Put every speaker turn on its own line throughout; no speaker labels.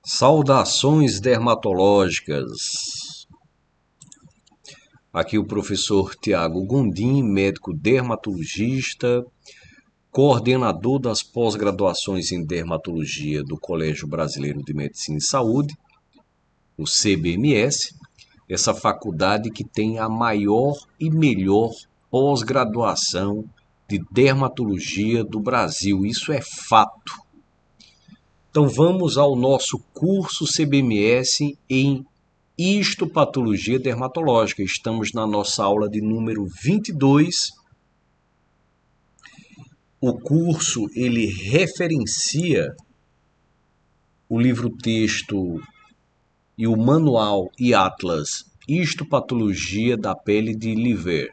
Saudações dermatológicas. Aqui o professor Tiago Gondim, médico dermatologista, coordenador das pós-graduações em dermatologia do Colégio Brasileiro de Medicina e Saúde, o CBMS, essa faculdade que tem a maior e melhor pós-graduação de dermatologia do Brasil. Isso é fato. Então vamos ao nosso curso CBMS em histopatologia dermatológica. Estamos na nossa aula de número 22. O curso ele referencia o livro-texto e o manual e atlas Histopatologia da pele de Liver.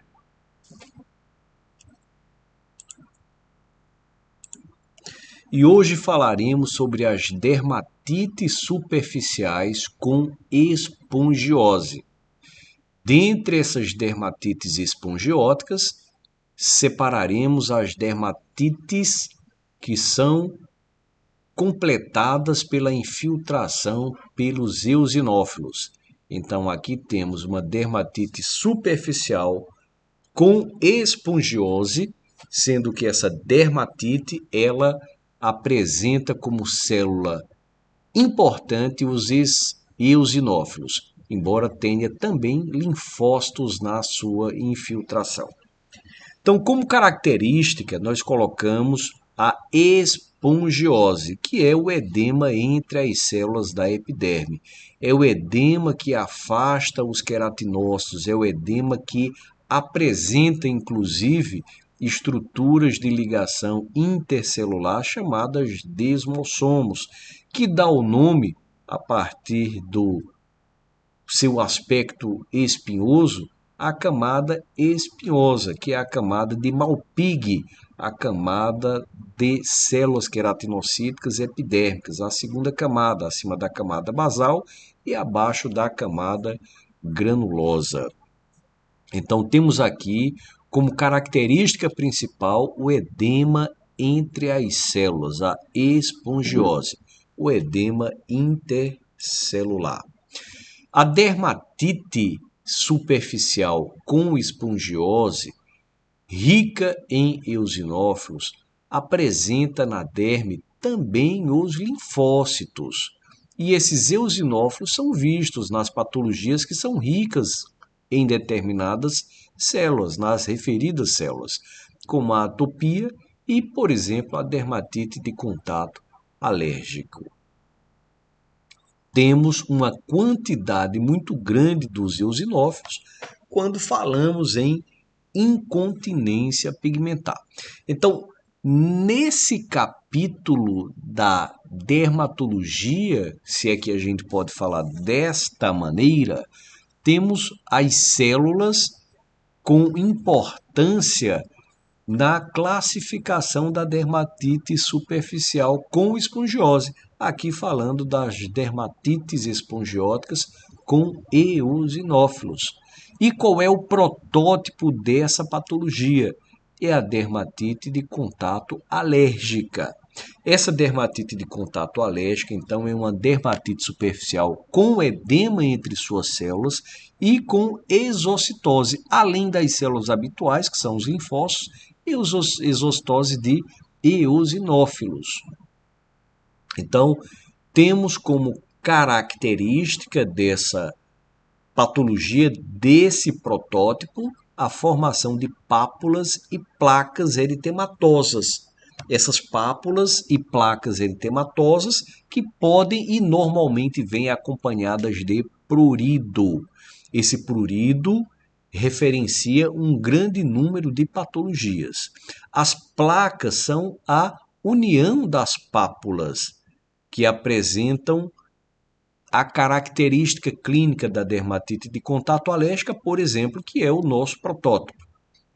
E hoje falaremos sobre as dermatites superficiais com espongiose. Dentre essas dermatites espongióticas, separaremos as dermatites que são completadas pela infiltração pelos eosinófilos. Então aqui temos uma dermatite superficial com espongiose, sendo que essa dermatite ela apresenta como célula importante os eosinófilos, embora tenha também linfócitos na sua infiltração. Então, como característica, nós colocamos a espongiose, que é o edema entre as células da epiderme. É o edema que afasta os queratinócitos, é o edema que apresenta, inclusive, estruturas de ligação intercelular chamadas desmossomos, que dá o nome, a partir do seu aspecto espinhoso, a camada espinhosa, que é a camada de Malpighi, a camada de células queratinocíticas epidérmicas, a segunda camada, acima da camada basal e abaixo da camada granulosa. Então, temos aqui como característica principal o edema entre as células, a espongiose, o edema intercelular. A dermatite superficial com espongiose, rica em eosinófilos, apresenta na derme também os linfócitos. E esses eosinófilos são vistos nas patologias que são ricas em determinadas células, nas referidas células, como a atopia e, por exemplo, a dermatite de contato alérgico. Temos uma quantidade muito grande dos eosinófilos quando falamos em incontinência pigmentar. Então, nesse capítulo da dermatologia, se é que a gente pode falar desta maneira, temos as células com importância na classificação da dermatite superficial com espongiose. Aqui falando das dermatites espongióticas com eosinófilos. E qual é o protótipo dessa patologia? É a dermatite de contato alérgica. Essa dermatite de contato alérgica, então, é uma dermatite superficial com edema entre suas células e com exocitose, além das células habituais, que são os linfócitos, e exocitose de eosinófilos. Então, temos como característica dessa patologia, desse protótipo, a formação de pápulas e placas eritematosas. Essas pápulas e placas eritematosas que podem e normalmente vêm acompanhadas de prurido. Esse prurido referencia um grande número de patologias. As placas são a união das pápulas que apresentam a característica clínica da dermatite de contato alérgica, por exemplo, que é o nosso protótipo.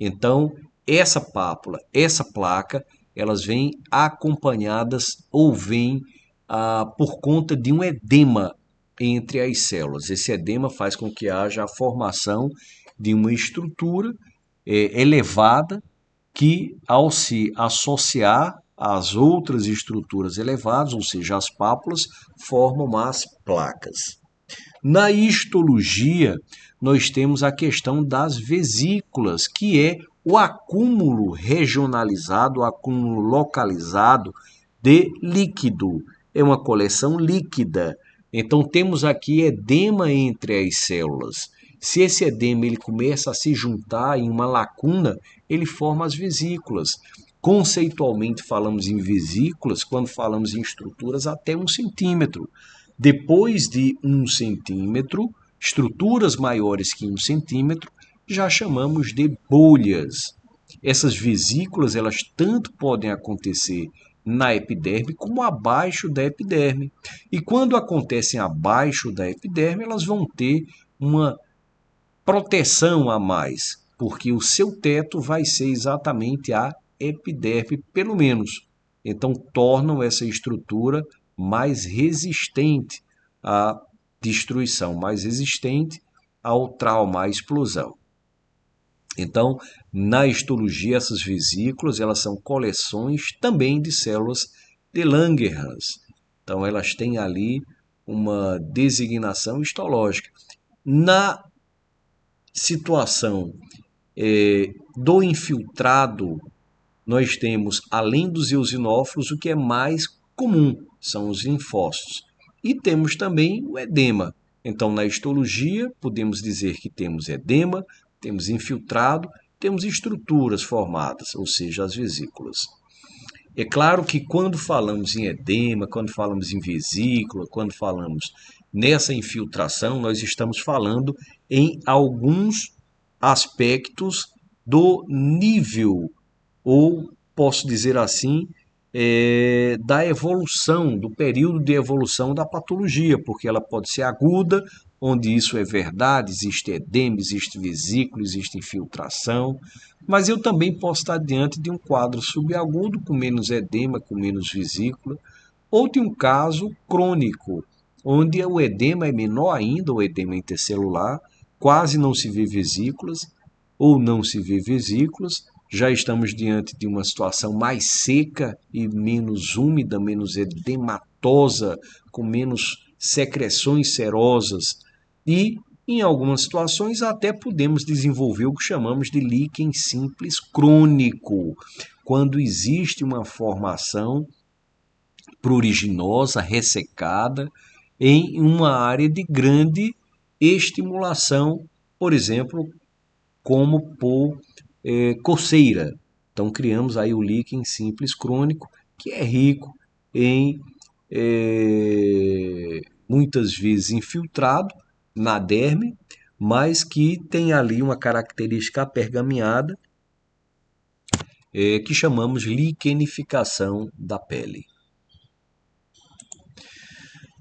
Então, essa pápula, essa placa, elas vêm acompanhadas ou vêm por conta de um edema entre as células. Esse edema faz com que haja a formação de uma estrutura elevada que, ao se associar as outras estruturas elevadas, ou seja, as pápulas, formam as placas. Na histologia, nós temos a questão das vesículas, que é o acúmulo regionalizado, o acúmulo localizado de líquido. É uma coleção líquida. Então, temos aqui edema entre as células. Se esse edema ele começa a se juntar em uma lacuna, ele forma as vesículas. Conceitualmente, falamos em vesículas quando falamos em estruturas até 1 centímetro. Depois de 1 centímetro, estruturas maiores que 1 centímetro, já chamamos de bolhas. Essas vesículas, elas tanto podem acontecer na epiderme como abaixo da epiderme. E quando acontecem abaixo da epiderme, elas vão ter uma proteção a mais, porque o seu teto vai ser exatamente a epiderme, pelo menos. Então, tornam essa estrutura mais resistente à destruição, mais resistente ao trauma, à explosão. Então, na histologia, essas vesículas elas são coleções também de células de Langerhans. Então, elas têm ali uma designação histológica. Na situação do infiltrado, nós temos, além dos eosinófilos, o que é mais comum, são os linfócitos. E temos também o edema. Então, na histologia, podemos dizer que temos edema, temos infiltrado, temos estruturas formadas, ou seja, as vesículas. É claro que quando falamos em edema, quando falamos em vesícula, quando falamos nessa infiltração, nós estamos falando em alguns aspectos do nível, ou posso dizer assim, da evolução, do período de evolução da patologia, porque ela pode ser aguda, onde isso é verdade, existe edema, existe vesícula, existe infiltração, mas eu também posso estar diante de um quadro subagudo, com menos edema, com menos vesícula, ou de um caso crônico, onde o edema é menor ainda, o edema intercelular, quase não se vê vesículas, ou não se vê vesículas, já estamos diante de uma situação mais seca e menos úmida, menos edematosa, com menos secreções serosas e, em algumas situações, até podemos desenvolver o que chamamos de líquen simples crônico, quando existe uma formação pruriginosa, ressecada, em uma área de grande estimulação, por exemplo, como por coceira. Então, criamos aí o líquen simples crônico, que é rico em, muitas vezes, infiltrado na derme, mas que tem ali uma característica apergaminhada, que chamamos liquenificação da pele.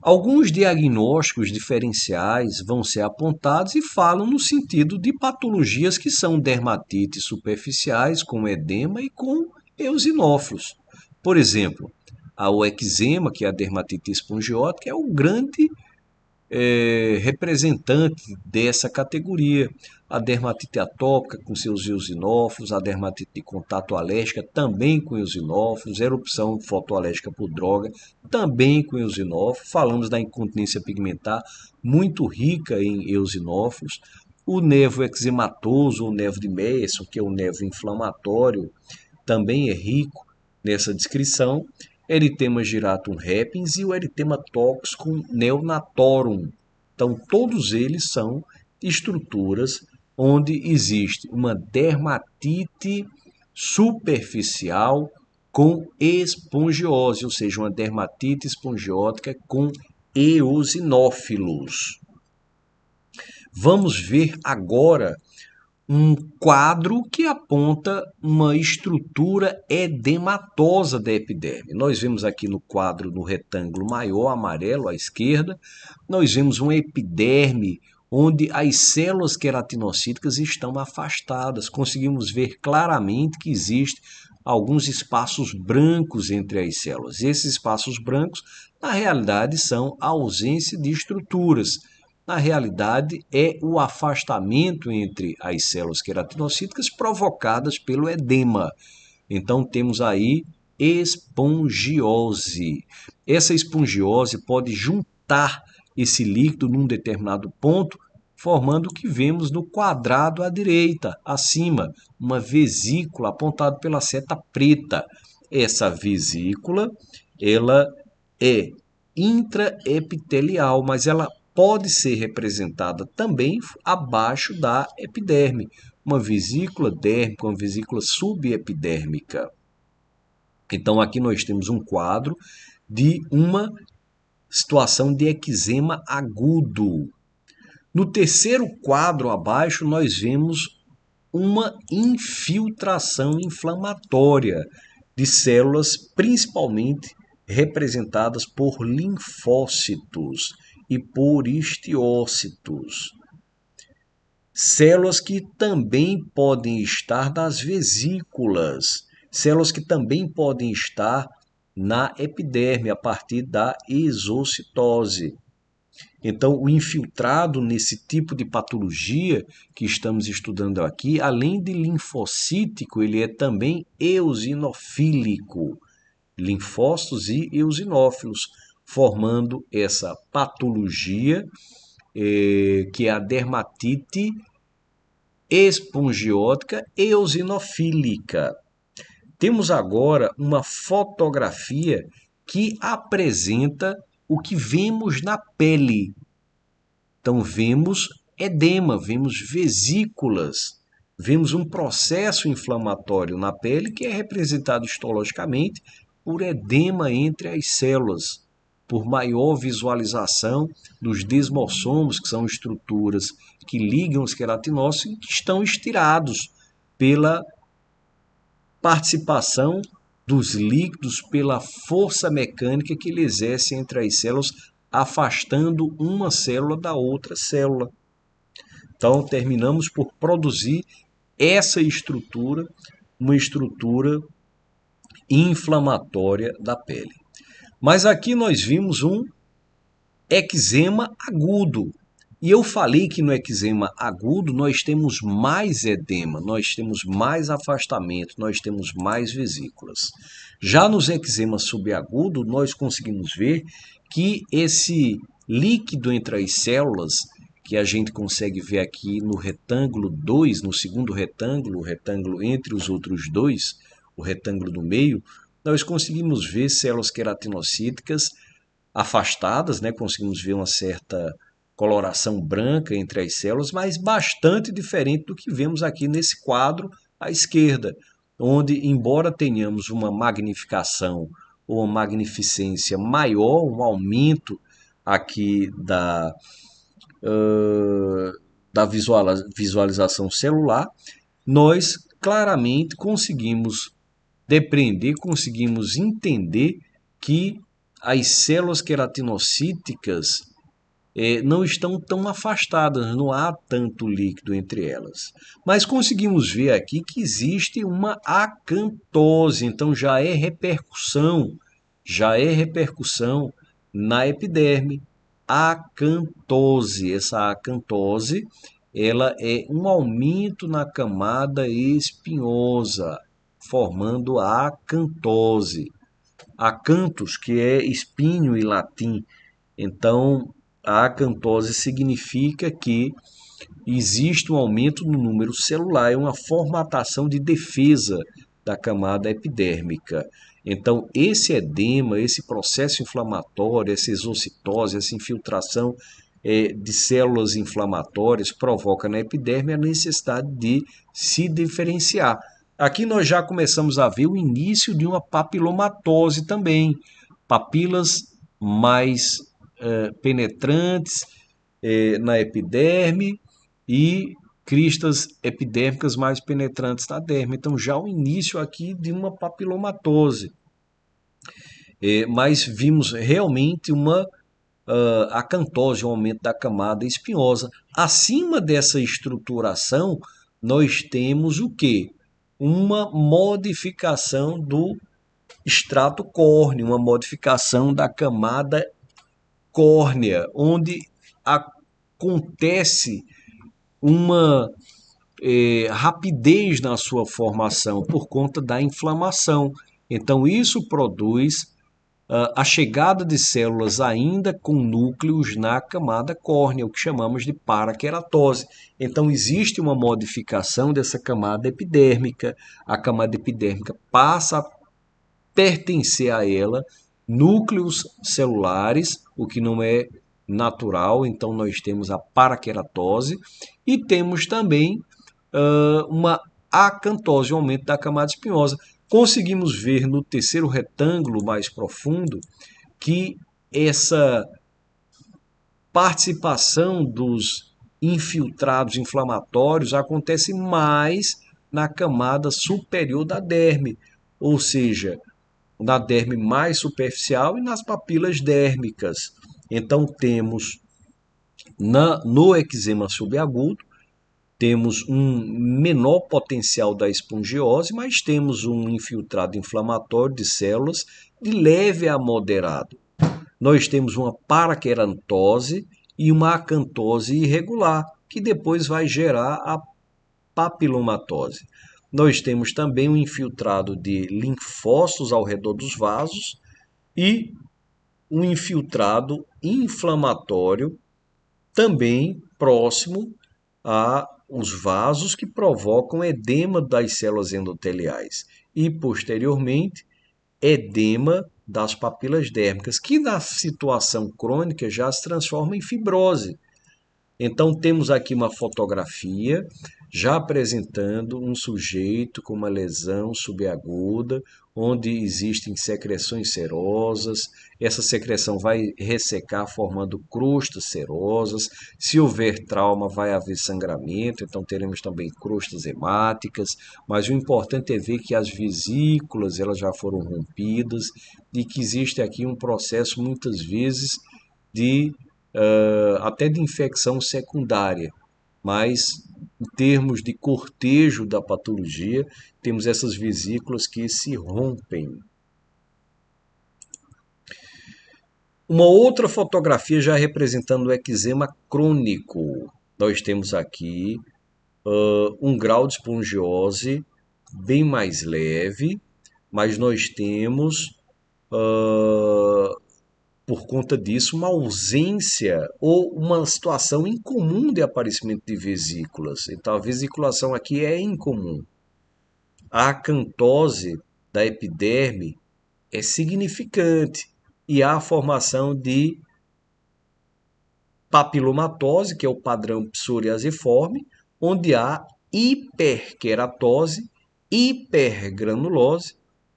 Alguns diagnósticos diferenciais vão ser apontados e falam no sentido de patologias que são dermatites superficiais, com edema e com eosinófilos. Por exemplo, o eczema, que é a dermatite espongiótica, é o grande representante dessa categoria. A dermatite atópica com seus eosinófilos, a dermatite de contato alérgica também com eosinófilos, erupção fotoalérgica por droga também com eosinófilos. Falamos da incontinência pigmentar, muito rica em eosinófilos. O nevo eczematoso, o nevo de Meyerson, que é o nevo inflamatório, também é rico nessa descrição. Eritema giratum repens e o eritema toxicum neonatorum. Então, todos eles são estruturas onde existe uma dermatite superficial com espongiose, ou seja, uma dermatite espongiótica com eosinófilos. Vamos ver agora um quadro que aponta uma estrutura edematosa da epiderme. Nós vemos aqui no quadro, no retângulo maior, amarelo à esquerda, nós vemos uma epiderme onde as células queratinocíticas estão afastadas. Conseguimos ver claramente que existem alguns espaços brancos entre as células. Esses espaços brancos, na realidade, são a ausência de estruturas. Na realidade, é o afastamento entre as células queratinocíticas provocadas pelo edema. Então, temos aí espongiose. Essa espongiose pode juntar esse líquido num determinado ponto, formando o que vemos no quadrado à direita, acima, uma vesícula apontada pela seta preta. Essa vesícula, ela é intraepitelial, mas ela pode ser representada também abaixo da epiderme, uma vesícula dérmica, uma vesícula subepidérmica. Então aqui nós temos um quadro de uma situação de eczema agudo. No terceiro quadro abaixo nós vemos uma infiltração inflamatória de células, principalmente representadas por linfócitos e por histiócitos. Células que também podem estar nas vesículas, células que também podem estar na epiderme a partir da exocitose. Então, o infiltrado nesse tipo de patologia que estamos estudando aqui, além de linfocítico, ele é também eosinofílico, linfócitos e eosinófilos, formando essa patologia que é a dermatite espongiótica eosinofílica. Temos agora uma fotografia que apresenta o que vemos na pele. Então, vemos edema, vemos vesículas, vemos um processo inflamatório na pele que é representado histologicamente por edema entre as células, por maior visualização dos desmossomos, que são estruturas que ligam os queratinócitos e que estão estirados pela participação dos líquidos, pela força mecânica que ele exerce entre as células, afastando uma célula da outra célula. Então, terminamos por produzir essa estrutura, uma estrutura inflamatória da pele. Mas aqui nós vimos um eczema agudo. E eu falei que no eczema agudo nós temos mais edema, nós temos mais afastamento, nós temos mais vesículas. Já nos eczemas subagudos, nós conseguimos ver que esse líquido entre as células, que a gente consegue ver aqui no retângulo 2, no segundo retângulo, o retângulo entre os outros dois, o retângulo do meio, nós conseguimos ver células queratinocíticas afastadas, né? Conseguimos ver uma certa coloração branca entre as células, mas bastante diferente do que vemos aqui nesse quadro à esquerda, onde, embora tenhamos uma magnificação ou uma magnificência maior, um aumento aqui da visualização celular, nós claramente conseguimos depreender, conseguimos entender que as células queratinocíticas não estão tão afastadas, não há tanto líquido entre elas. Mas conseguimos ver aqui que existe uma acantose, então já é repercussão na epiderme. Acantose, essa acantose, ela é um aumento na camada espinhosa, formando a acantose. Acanthos, que é espinho em latim. Então, a acantose significa que existe um aumento no número celular, é uma formatação de defesa da camada epidérmica. Então, esse edema, esse processo inflamatório, essa exocitose, essa infiltração de células inflamatórias provoca na epiderme a necessidade de se diferenciar. Aqui nós já começamos a ver o início de uma papilomatose também, papilas mais penetrantes na epiderme e cristas epidérmicas mais penetrantes na derme. Então já o início aqui de uma papilomatose. Mas vimos realmente uma acantose, um aumento da camada espinhosa. Acima dessa estruturação, nós temos o quê? Uma modificação do extrato córneo, uma modificação da camada córnea, onde acontece uma rapidez na sua formação por conta da inflamação. Então, isso produz a chegada de células ainda com núcleos na camada córnea, o que chamamos de paraqueratose. Então, existe uma modificação dessa camada epidérmica. A camada epidérmica passa a pertencer a ela núcleos celulares, o que não é natural. Então, nós temos a paraqueratose e temos também uma acantose, um aumento da camada espinhosa. Conseguimos ver no terceiro retângulo mais profundo que essa participação dos infiltrados inflamatórios acontece mais na camada superior da derme, ou seja, na derme mais superficial e nas papilas dérmicas. Então temos no eczema subagudo, temos um menor potencial da espongiose, mas temos um infiltrado inflamatório de células de leve a moderado. Nós temos uma paraquerantose e uma acantose irregular, que depois vai gerar a papilomatose. Nós temos também um infiltrado de linfócitos ao redor dos vasos e um infiltrado inflamatório também próximo aos vasos que provocam edema das células endoteliais e, posteriormente, edema das papilas dérmicas, que na situação crônica já se transforma em fibrose. Então temos aqui uma fotografia já apresentando um sujeito com uma lesão subaguda, onde existem secreções serosas. Essa secreção vai ressecar formando crostas serosas. Se houver trauma, vai haver sangramento, então teremos também crostas hemáticas. Mas o importante é ver que as vesículas elas já foram rompidas e que existe aqui um processo muitas vezes de até de infecção secundária, mas em termos de cortejo da patologia, temos essas vesículas que se rompem. Uma outra fotografia já representando o eczema crônico. Nós temos aqui um grau de espongiose bem mais leve, mas nós temos por conta disso, uma ausência ou uma situação incomum de aparecimento de vesículas. Então, a vesiculação aqui é incomum. A acantose da epiderme é significante e há a formação de papilomatose, que é o padrão psoriasiforme, onde há hiperqueratose, hipergranulose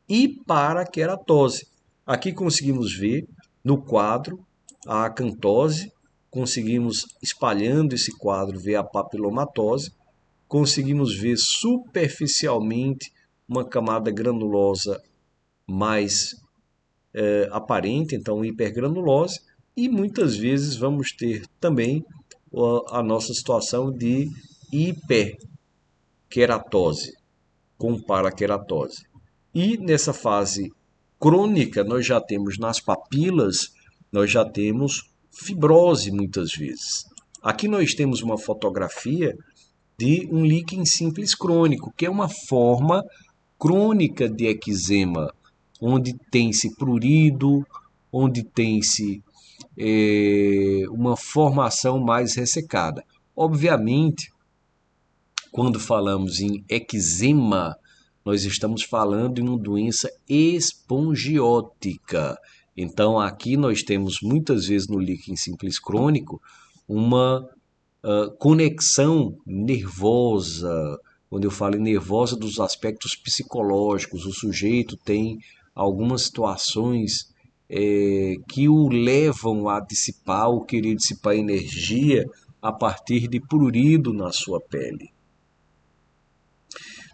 e paraqueratose. Aqui conseguimos ver no quadro a acantose, conseguimos, espalhando esse quadro, ver a papilomatose, conseguimos ver superficialmente uma camada granulosa mais aparente, então hipergranulose, e muitas vezes vamos ter também a nossa situação de hiperqueratose, com paraqueratose. E nessa fase crônica, nós já temos nas papilas, nós já temos fibrose muitas vezes. Aqui nós temos uma fotografia de um líquen simples crônico, que é uma forma crônica de eczema, onde tem-se prurido, onde tem-se uma formação mais ressecada. Obviamente, quando falamos em eczema, nós estamos falando em uma doença espongiótica. Então, aqui nós temos muitas vezes no líquen simples crônico uma conexão nervosa. Quando eu falo em nervosa, dos aspectos psicológicos, o sujeito tem algumas situações que o levam a dissipar ou querer dissipar energia a partir de prurido na sua pele.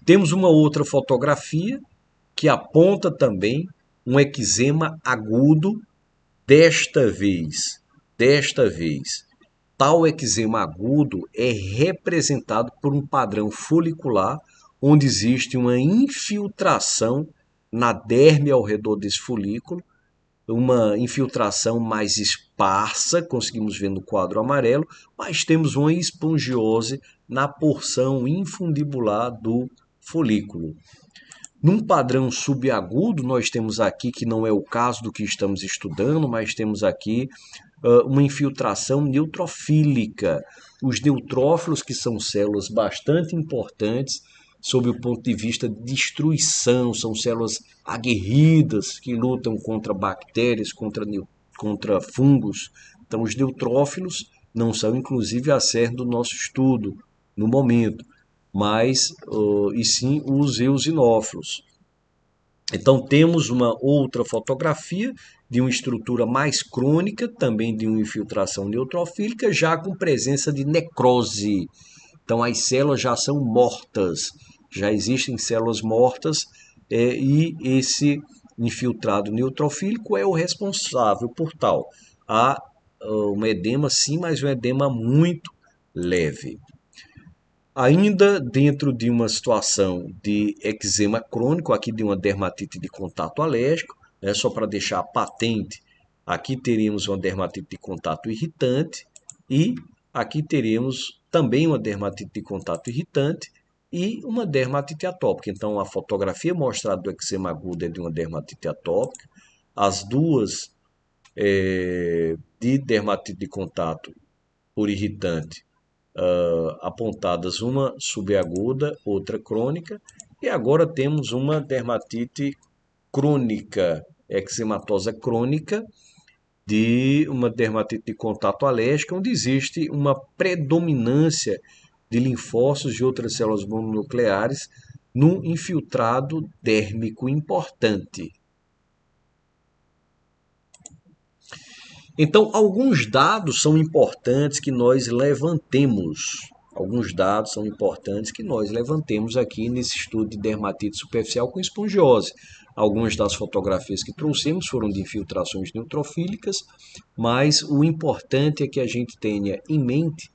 Temos uma outra fotografia que aponta também um eczema agudo, desta vez, tal eczema agudo é representado por um padrão folicular, onde existe uma infiltração na derme ao redor desse folículo, uma infiltração mais esparsa, conseguimos ver no quadro amarelo, mas temos uma espongiose na porção infundibular do folículo. Num padrão subagudo, nós temos aqui, que não é o caso do que estamos estudando, mas temos aqui uma infiltração neutrofílica. Os neutrófilos, que são células bastante importantes sob o ponto de vista de destruição, são células aguerridas que lutam contra bactérias, contra fungos. Então, os neutrófilos não são, inclusive, a cerne do nosso estudo no momento, mas e sim os eosinófilos. Então, temos uma outra fotografia de uma estrutura mais crônica, também de uma infiltração neutrofílica, já com presença de necrose. Então, as células já são mortas, já existem células mortas, e esse infiltrado neutrofílico é o responsável por tal. Há um edema, sim, mas um edema muito leve. Ainda dentro de uma situação de eczema crônico, aqui de uma dermatite de contato alérgico, né, só para deixar patente, aqui teríamos uma dermatite de contato irritante e aqui teremos também uma dermatite de contato irritante e uma dermatite atópica. Então, a fotografia mostrada do eczema agudo é de uma dermatite atópica, as duas de dermatite de contato por irritante apontadas, uma subaguda, outra crônica, e agora temos uma dermatite crônica, eczematosa crônica, de uma dermatite de contato alérgico, onde existe uma predominância de linfócitos e outras células mononucleares num infiltrado dérmico importante. Então, alguns dados são importantes que nós levantemos. Alguns dados são importantes que nós levantemos aqui nesse estudo de dermatite superficial com espongiose. Algumas das fotografias que trouxemos foram de infiltrações neutrofílicas, mas o importante é que a gente tenha em mente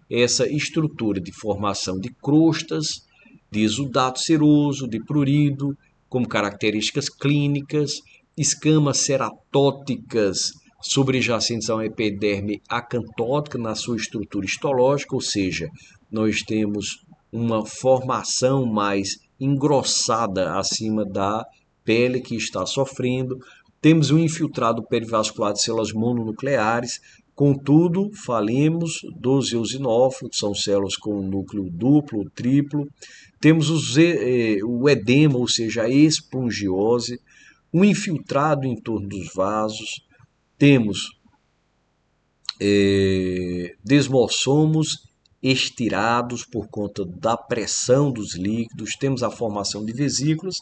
essa estrutura de formação de crostas, de exudato seroso, de prurido, como características clínicas, escamas ceratóticas subjacentes a uma epiderme acantótica na sua estrutura histológica, ou seja, nós temos uma formação mais engrossada acima da pele que está sofrendo. Temos um infiltrado perivascular de células mononucleares. Contudo, falemos dos eosinófilos, que são células com núcleo duplo, triplo. Temos o edema, ou seja, a espongiose, um infiltrado em torno dos vasos. Temos desmossomos estirados por conta da pressão dos líquidos, temos a formação de vesículas,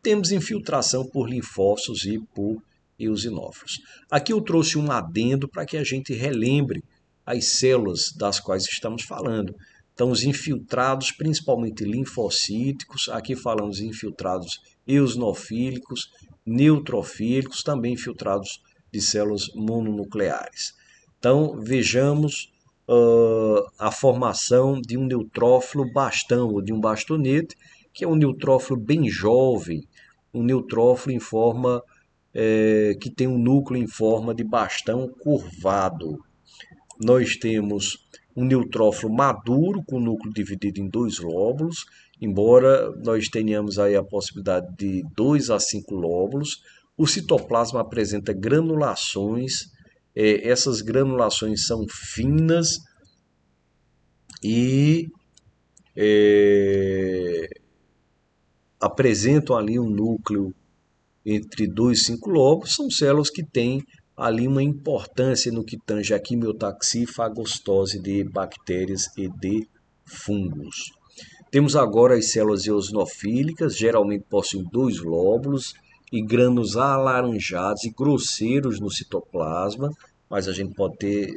temos infiltração por linfócitos e por eosinófilos. Aqui eu trouxe um adendo para que a gente relembre as células das quais estamos falando. Então, os infiltrados, principalmente linfocíticos, aqui falamos de infiltrados eosinofílicos, neutrofílicos, também infiltrados de células mononucleares. Então, vejamos a formação de um neutrófilo bastão ou de um bastonete, que é um neutrófilo bem jovem, um neutrófilo em forma que tem um núcleo em forma de bastão curvado. Nós temos um neutrófilo maduro com o núcleo dividido em dois lóbulos, embora nós tenhamos aí a possibilidade de 2 a 5 lóbulos. O citoplasma apresenta granulações, essas granulações são finas e apresentam ali um núcleo entre 2 e 5 lóbulos. São células que têm ali uma importância no que tange a quimiotaxia e fagocitose de bactérias e de fungos. Temos agora as células eosinofílicas, geralmente possuem 2 lóbulos e grânulos alaranjados e grosseiros no citoplasma, mas a gente pode ter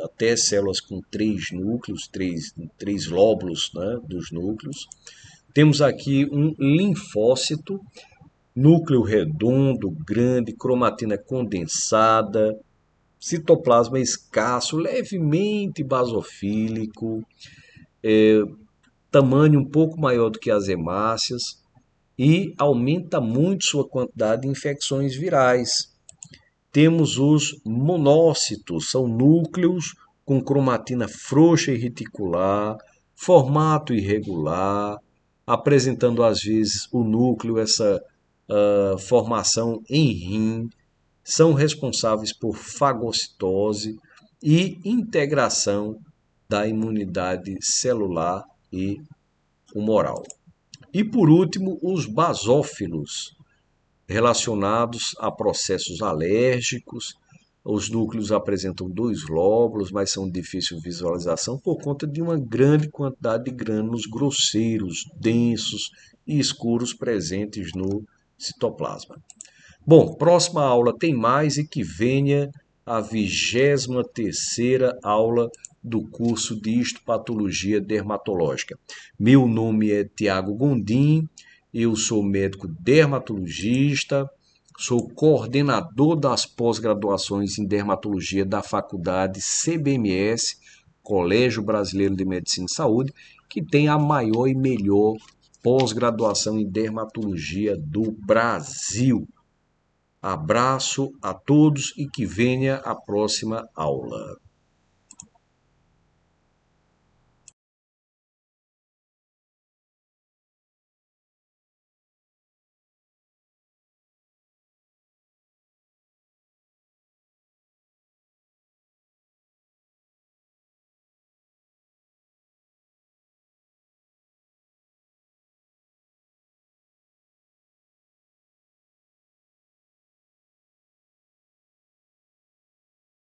até células com 3 núcleos, 3 lóbulos, né, dos núcleos. Temos aqui um linfócito, núcleo redondo, grande, cromatina condensada, citoplasma escasso, levemente basofílico, tamanho um pouco maior do que as hemácias e aumenta muito sua quantidade de infecções virais. Temos os monócitos, são núcleos com cromatina frouxa e reticular, formato irregular, apresentando às vezes o núcleo, essa formação em rim, são responsáveis por fagocitose e integração da imunidade celular e humoral. E por último, os basófilos, relacionados a processos alérgicos. Os núcleos apresentam dois lóbulos, mas são de difícil visualização por conta de uma grande quantidade de grânulos grosseiros, densos e escuros presentes no citoplasma. Bom, próxima aula tem mais e que venha a 23ª aula do curso de histopatologia dermatológica. Meu nome é Tiago Gondim, eu sou médico dermatologista, sou coordenador das pós-graduações em dermatologia da faculdade CBMS, Colégio Brasileiro de Medicina e Saúde, que tem a maior e melhor pós-graduação em dermatologia do Brasil. Abraço a todos e que venha a próxima aula.